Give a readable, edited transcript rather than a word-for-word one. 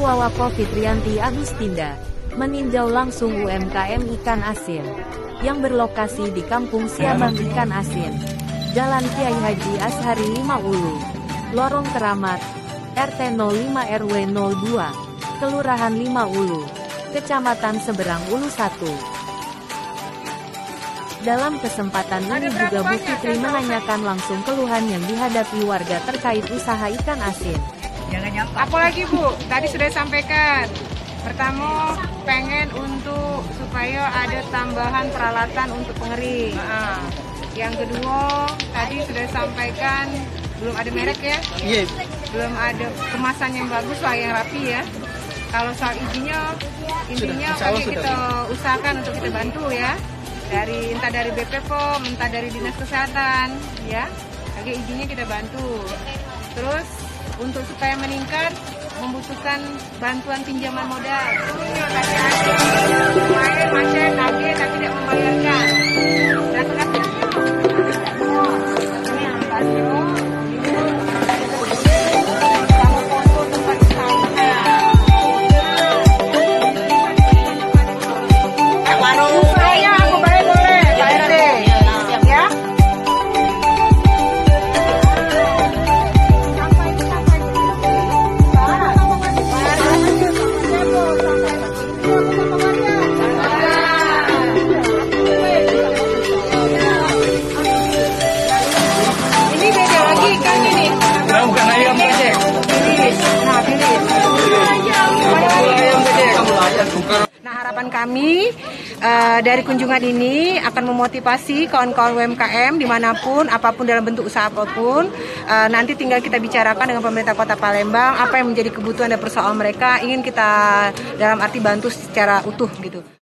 Wawako Fitrianti Agustinda meninjau langsung UMKM ikan asin yang berlokasi di Kampung Siabang Ikan Asin, Jalan Kiai Haji Ashari 5 Ulu, Lorong Keramat, RT 05 RW 02, Kelurahan 5 Ulu, Kecamatan Seberang Ulu 1. Dalam kesempatan ini juga Bu Fitri menanyakan langsung keluhan yang dihadapi warga terkait usaha ikan asin. Apalagi Bu, tadi sudah sampaikan. Pertama, pengen supaya ada tambahan peralatan untuk pengering. Yang kedua, tadi sudah sampaikan belum ada merek ya? Iya. Belum ada kemasan yang bagus lah, yang rapi ya. Kalau soal izinnya, intinya kita usahakan untuk kita bantu ya. Entah dari BPPOM, entah dari Dinas Kesehatan, ya. Bagi izinnya kita bantu. Terus untuk supaya meningkat, membutuhkan bantuan pinjaman modal. Kemarin macet, tapi tidak membayarkan. Nah, harapan kami dari kunjungan ini akan memotivasi kawan-kawan UMKM dimanapun, apapun dalam bentuk usaha apapun. Nanti tinggal kita bicarakan dengan pemerintah Kota Palembang apa yang menjadi kebutuhan dan persoalan mereka, ingin kita dalam arti bantu secara utuh gitu.